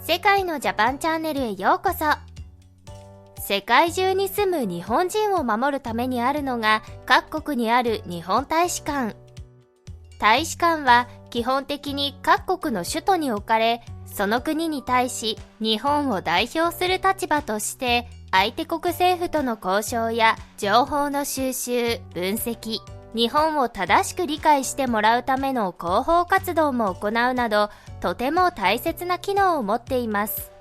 世界のジャパンチャンネルへようこそ。世界中に住む日本人を守るためにあるのが各国にある日本大使館。大使館は基本的に各国の首都に置かれ、その国に対し日本を代表する立場として相手国政府との交渉や情報の収集・分析、日本を正しく理解してもらうための広報活動も行うなど、とても大切な機能を持っています。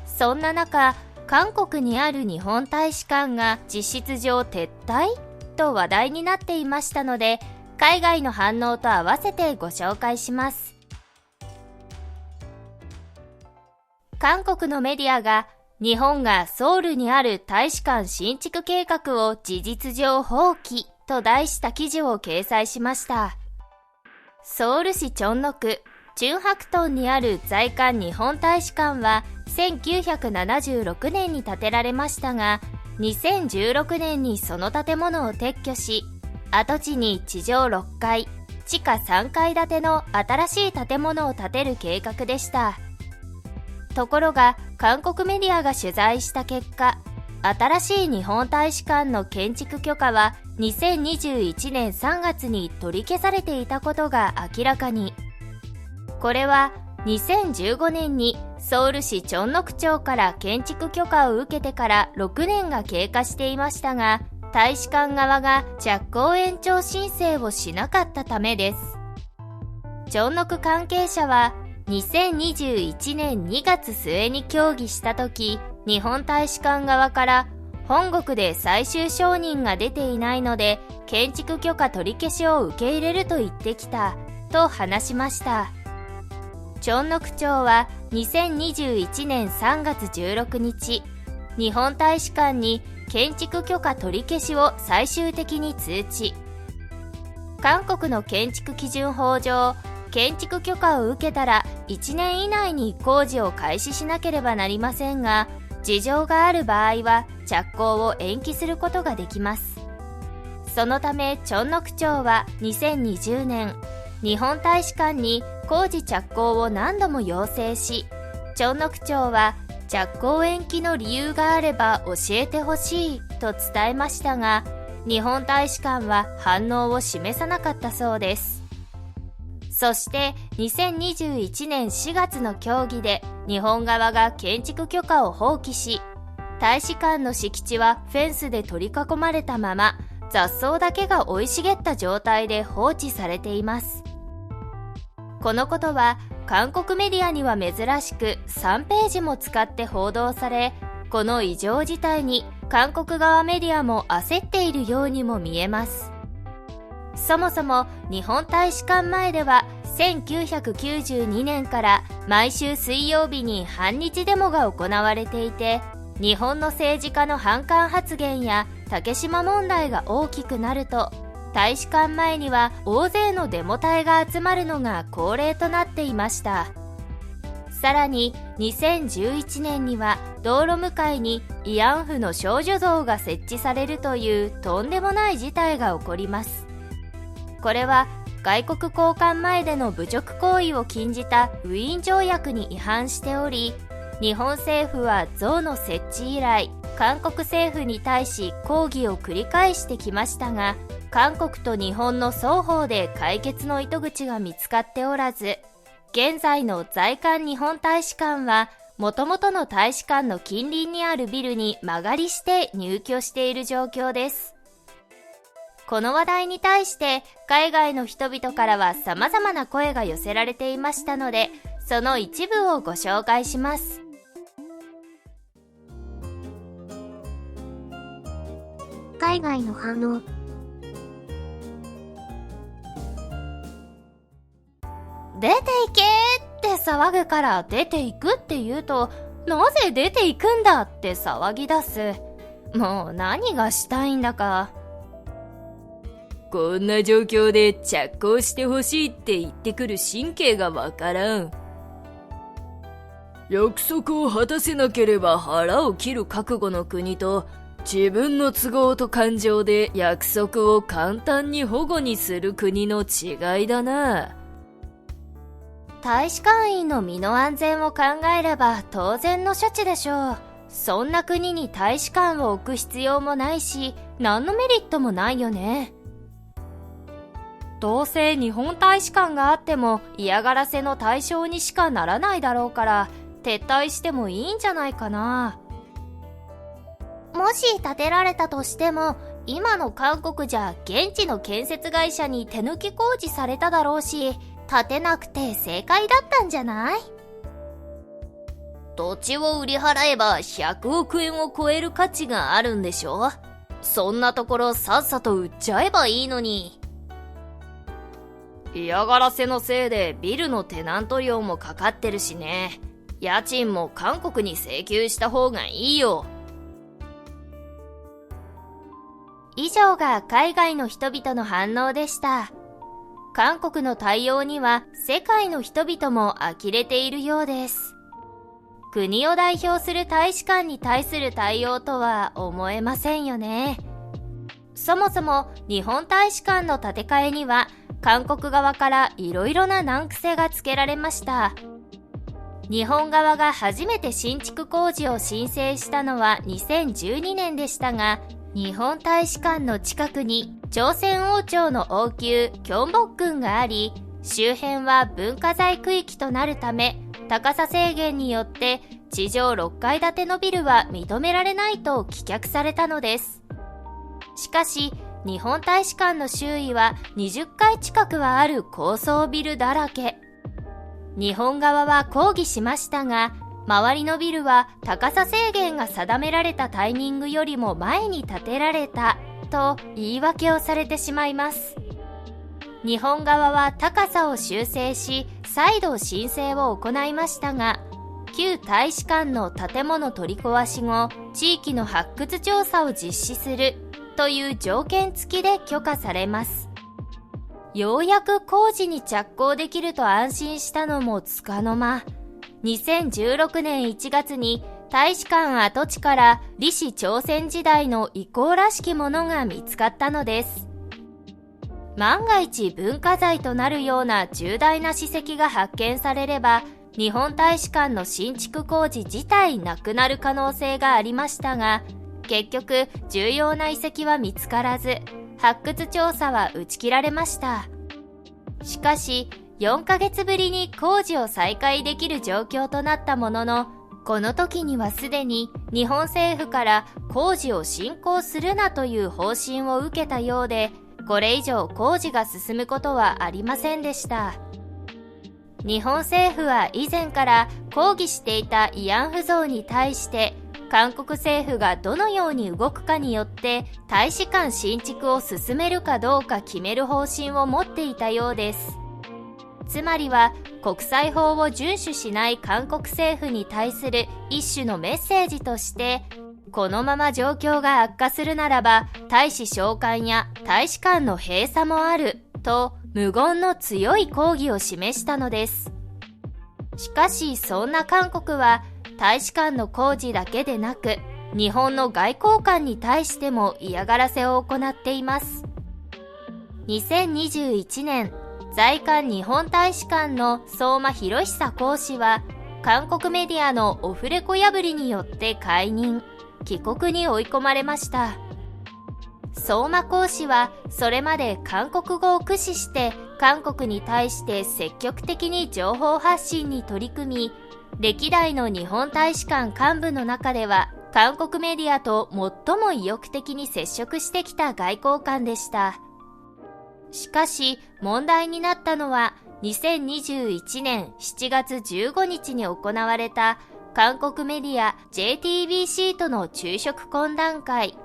そんな中、韓国にある日本大使館が実質上撤退と話題になっていましたので、海外の反応と合わせてご紹介します。韓国のメディアが日本がソウルにある大使館新築計画を事実上放棄と題した記事を掲載しました。ソウル市チョンノ区チュンハクトンにある在韓日本大使館は1976年に建てられましたが、2016年にその建物を撤去し、跡地に地上6階、地下3階建ての新しい建物を建てる計画でした。ところが、韓国メディアが取材した結果、新しい日本大使館の建築許可は2021年3月に取り消されていたことが明らかに。これは2015年にソウル市チョンノク町から建築許可を受けてから6年が経過していましたが、大使館側が着工延長申請をしなかったためです。チョンノク関係者は2021年2月末に協議したとき、日本大使館側から本国で最終承認が出ていないので建築許可取り消しを受け入れると言ってきたと話しました。チョンノク町は2021年3月16日、日本大使館に建築許可取り消しを最終的に通知。韓国の建築基準法上、建築許可を受けたら1年以内に工事を開始しなければなりませんが、事情がある場合は着工を延期することができます。そのためチョンノク町は2020年、日本大使館に工事着工を何度も要請し、チョンノク町は着工延期の理由があれば教えてほしいと伝えましたが、日本大使館は反応を示さなかったそうです。そして2021年4月の協議で日本側が建築許可を放棄し、大使館の敷地はフェンスで取り囲まれたまま、雑草だけが生い茂った状態で放置されています。このことは韓国メディアには珍しく3ページも使って報道され、この異常事態に韓国側メディアも焦っているようにも見えます。そもそも日本大使館前では1992年から毎週水曜日に反日デモが行われていて、日本の政治家の反韓発言や竹島問題が大きくなると、大使館前には大勢のデモ隊が集まるのが恒例となっていました。さらに2011年には道路向かいに慰安婦の少女像が設置されるというとんでもない事態が起こります。これは外国高官前での侮辱行為を禁じたウィーン条約に違反しており、日本政府は像の設置以来、韓国政府に対し抗議を繰り返してきましたが、韓国と日本の双方で解決の糸口が見つかっておらず、現在の在韓日本大使館は元々の大使館の近隣にあるビルに間借りして入居している状況です。この話題に対して海外の人々からは様々な声が寄せられていましたので、その一部をご紹介します。海外の反応。出ていけって騒ぐから出ていくって言うと、なぜ出ていくんだって騒ぎ出す。もう何がしたいんだか。こんな状況で着工してほしいって言ってくる神経がわからん。約束を果たせなければ腹を切る覚悟の国と、自分の都合と感情で約束を簡単に反故にする国の違いだな。大使館員の身の安全を考えれば当然の処置でしょう。そんな国に大使館を置く必要もないし、何のメリットもないよね。どうせ日本大使館があっても嫌がらせの対象にしかならないだろうから、撤退してもいいんじゃないかな。もし建てられたとしても、今の韓国じゃ現地の建設会社に手抜き工事されただろうし、建てなくて正解だったんじゃない？土地を売り払えば100億円を超える価値があるんでしょ？そんなところさっさと売っちゃえばいいのに。嫌がらせのせいでビルのテナント料もかかってるしね。家賃も韓国に請求した方がいいよ。以上が海外の人々の反応でした。韓国の対応には世界の人々も呆れているようです。国を代表する大使館に対する対応とは思えませんよね。そもそも日本大使館の建て替えには韓国側からいろいろな難癖がつけられました。日本側が初めて新築工事を申請したのは2012年でしたが、日本大使館の近くに朝鮮王朝の王宮キョンボッ郡があり、周辺は文化財区域となるため、高さ制限によって地上6階建てのビルは認められないと棄却されたのです。しかし日本大使館の周囲は20階近くはある高層ビルだらけ。日本側は抗議しましたが、周りのビルは高さ制限が定められたタイミングよりも前に建てられたと言い訳をされてしまいます。日本側は高さを修正し、再度申請を行いましたが、旧大使館の建物取り壊し後、地域の発掘調査を実施するという条件付きで許可されます。ようやく工事に着工できると安心したのもつかの間、2016年1月に大使館跡地から李氏朝鮮時代の遺構らしきものが見つかったのです。万が一文化財となるような重大な史跡が発見されれば、日本大使館の新築工事自体なくなる可能性がありましたが、結局重要な遺跡は見つからず、発掘調査は打ち切られました。しかし4ヶ月ぶりに工事を再開できる状況となったものの、この時にはすでに日本政府から工事を進行するなという方針を受けたようで、これ以上工事が進むことはありませんでした。日本政府は以前から抗議していた慰安婦像に対して、韓国政府がどのように動くかによって大使館新築を進めるかどうか決める方針を持っていたようです。つまりは国際法を遵守しない韓国政府に対する一種のメッセージとして、このまま状況が悪化するならば大使召喚や大使館の閉鎖もあると無言の強い抗議を示したのです。しかしそんな韓国は大使館の工事だけでなく、日本の外交官に対しても嫌がらせを行っています。2021年、在韓日本大使館の相馬博久公使は、韓国メディアのオフレコ破りによって解任、帰国に追い込まれました。相馬公使はそれまで韓国語を駆使して韓国に対して積極的に情報発信に取り組み、歴代の日本大使館幹部の中では韓国メディアと最も意欲的に接触してきた外交官でした。しかし問題になったのは2021年7月15日に行われた韓国メディア JTBC との昼食懇談会。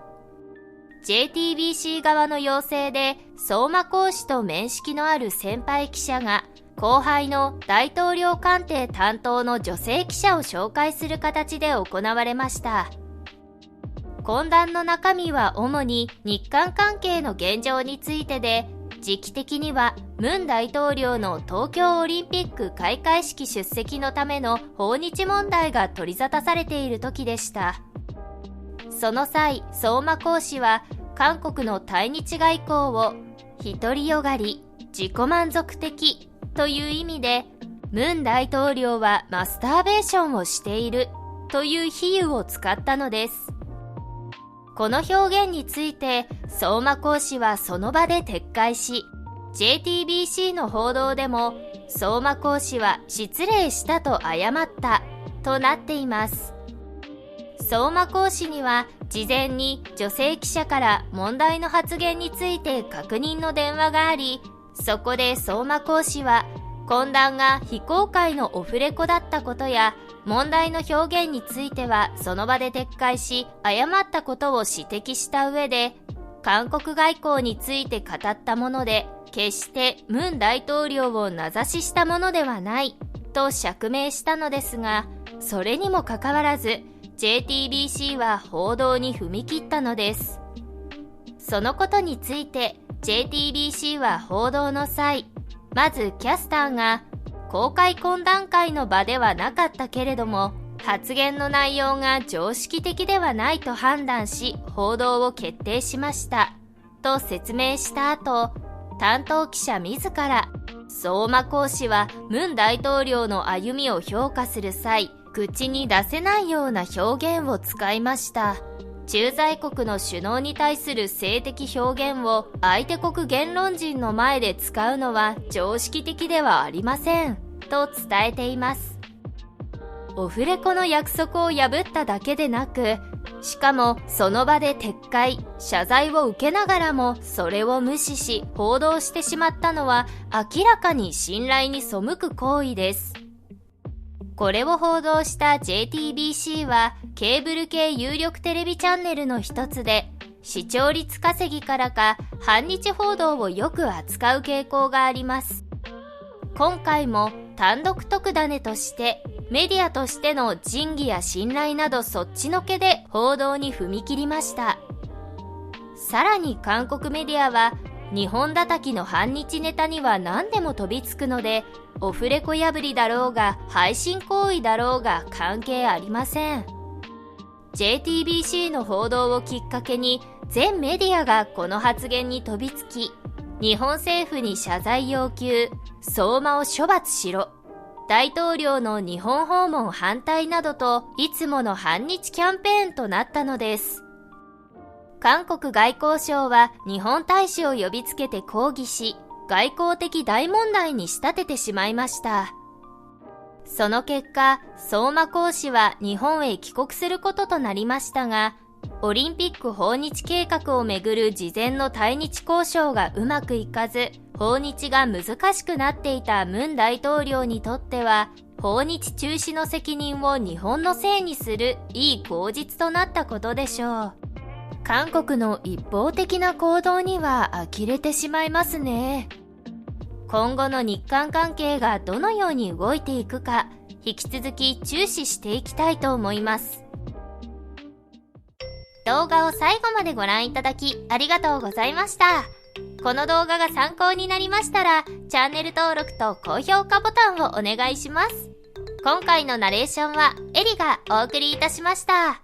JTBC 側の要請で相馬公使と面識のある先輩記者が後輩の大統領官邸担当の女性記者を紹介する形で行われました。懇談の中身は主に日韓関係の現状についてで、時期的には文大統領の東京オリンピック開会式出席のための訪日問題が取り沙汰されている時でした。その際、相馬公使は韓国の対日外交を独りよがり、自己満足的という意味で、ムン大統領はマスターベーションをしているという比喩を使ったのです。この表現について相馬講師はその場で撤回し、JTBC の報道でも相馬講師は失礼したと謝ったとなっています。相馬講師には事前に女性記者から問題の発言について確認の電話があり、そこで相馬講師は懇談が非公開のオフレコだったことや、問題の表現についてはその場で撤回し謝ったことを指摘した上で、韓国外交について語ったもので決してムン大統領を名指ししたものではないと釈明したのですが、それにもかかわらず JTBC は報道に踏み切ったのです。そのことについて JTBC は報道の際、まずキャスターが公開懇談会の場ではなかったけれども発言の内容が常識的ではないと判断し報道を決定しましたと説明した後、担当記者自ら相馬講師はムン大統領の歩みを評価する際、口に出せないような表現を使いました。駐在国の首脳に対する性的表現を相手国言論人の前で使うのは常識的ではありませんと伝えています。オフレコの約束を破っただけでなく、しかもその場で撤回、謝罪を受けながらもそれを無視し報道してしまったのは明らかに信頼に背く行為です。これを報道した JTBC はケーブル系有力テレビチャンネルの一つで、視聴率稼ぎからか反日報道をよく扱う傾向があります。今回も単独特ダネとしてメディアとしての仁義や信頼などそっちのけで報道に踏み切りました。さらに韓国メディアは日本叩きの反日ネタには何でも飛びつくので、オフレコ破りだろうが配信行為だろうが関係ありません。JTBC の報道をきっかけに全メディアがこの発言に飛びつき、日本政府に謝罪要求、相馬を処罰しろ、大統領の日本訪問反対などといつもの反日キャンペーンとなったのです。韓国外交省は日本大使を呼びつけて抗議し、外交的大問題に仕立ててしまいました。その結果、相馬講師は日本へ帰国することとなりましたが、オリンピック訪日計画をめぐる事前の対日交渉がうまくいかず、訪日が難しくなっていたムン大統領にとっては、訪日中止の責任を日本のせいにするいい口実となったことでしょう。韓国の一方的な行動には呆れてしまいますね。今後の日韓関係がどのように動いていくか、引き続き注視していきたいと思います。動画を最後までご覧いただきありがとうございました。この動画が参考になりましたら、チャンネル登録と高評価ボタンをお願いします。今回のナレーションはエリがお送りいたしました。